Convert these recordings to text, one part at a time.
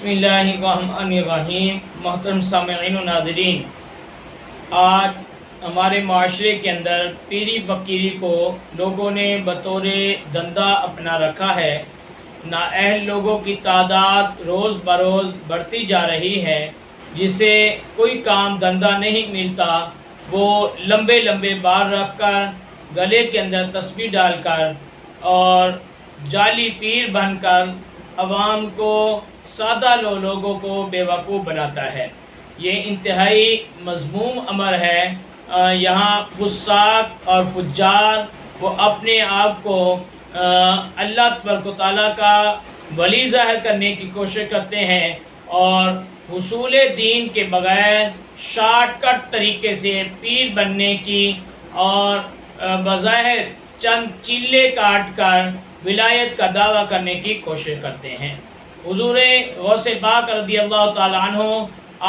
بسم اللہ الرحمن الرحیم۔ محترم سامعین و ناظرین، آج ہمارے معاشرے کے اندر پیری فقیری کو لوگوں نے بطور دندہ اپنا رکھا ہے۔ نااہل لوگوں کی تعداد روز بروز بڑھتی جا رہی ہے۔ جسے کوئی کام دندہ نہیں ملتا وہ لمبے لمبے بال رکھ کر، گلے کے اندر تسبیح ڈال کر اور جعلی پیر بن کر عوام کو، سادہ لوگوں کو بے وقوف بناتا ہے۔ یہ انتہائی مذموم امر ہے۔ یہاں فساق اور فجار وہ اپنے آپ کو اللہ تبارک و تعالیٰ کا ولی ظاہر کرنے کی کوشش کرتے ہیں اور حصول دین کے بغیر شارٹ کٹ طریقے سے پیر بننے کی اور بظاہر چند چیلے کاٹ کر ولایت کا دعویٰ کرنے کی کوشش کرتے ہیں۔ حضور غوث پاک رضی اللہ تعالیٰ عنہ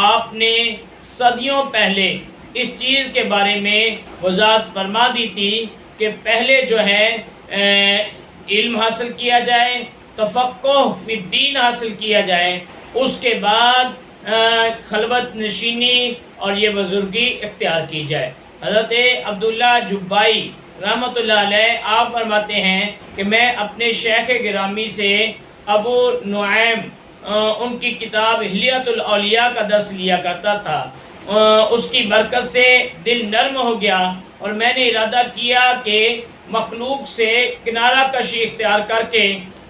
آپ نے صدیوں پہلے اس چیز کے بارے میں وضاحت فرما دی تھی کہ پہلے جو ہے علم حاصل کیا جائے، تفقہ فی الدین حاصل کیا جائے، اس کے بعد خلوت نشینی اور یہ بزرگی اختیار کی جائے۔ حضرت عبداللہ جبائی رحمۃ اللہ علیہ آپ فرماتے ہیں کہ میں اپنے شیخ گرامی سے ابو نعیم ان کی کتاب حلیۃ الاولیاء کا درس لیا کرتا تھا۔ اس کی برکت سے دل نرم ہو گیا اور میں نے ارادہ کیا کہ مخلوق سے کنارہ کشی اختیار کر کے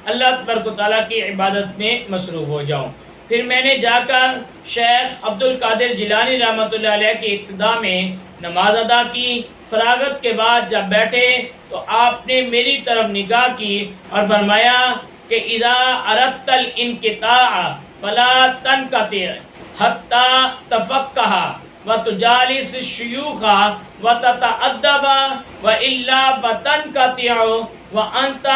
اللہ تبارک و تعالیٰ کی عبادت میں مصروف ہو جاؤں۔ پھر میں نے جا کر شیخ عبد القادر جیلانی رحمۃ اللہ علیہ کی اقتداء میں نماز ادا کی۔ فراغت کے بعد جب بیٹھے تو آپ نے میری طرف نگاہ کی اور فرمایا کہ اذا اردت الانقطاع فلا تنقطع حتی تفقہ وتجالس الشیوخ وتتأدب والا فتنقطع وانت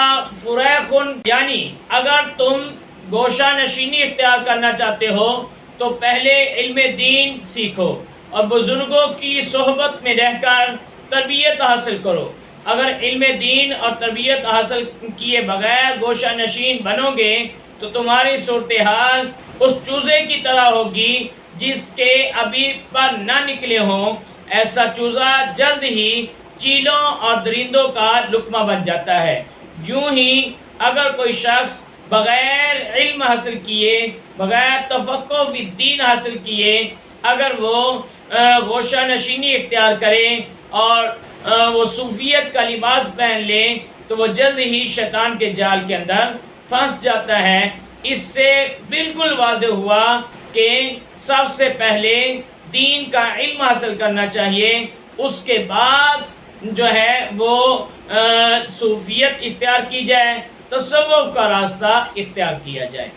فریق، یعنی اگر تم گوشہ نشینی اختیار کرنا چاہتے ہو تو پہلے علم دین سیکھو اور بزرگوں کی صحبت میں رہ کر تربیت حاصل کرو۔ اگر علم دین اور تربیت حاصل کیے بغیر گوشہ نشین بنو گے تو تمہاری صورتحال اس چوزے کی طرح ہوگی جس کے ابھی پر نہ نکلے ہوں۔ ایسا چوزہ جلد ہی چیلوں اور درندوں کا لقمہ بن جاتا ہے۔ یوں ہی اگر کوئی شخص بغیر علم حاصل کیے، بغیر تفقہ فی الدین حاصل کیے اگر وہ گوشہ نشینی اختیار کرے اور وہ صوفیت کا لباس پہن لے تو وہ جلد ہی شیطان کے جال کے اندر پھنس جاتا ہے۔ اس سے بالکل واضح ہوا کہ سب سے پہلے دین کا علم حاصل کرنا چاہیے، اس کے بعد جو ہے وہ صوفیت اختیار کی جائے، تصوف کا راستہ اختیار کیا جائے۔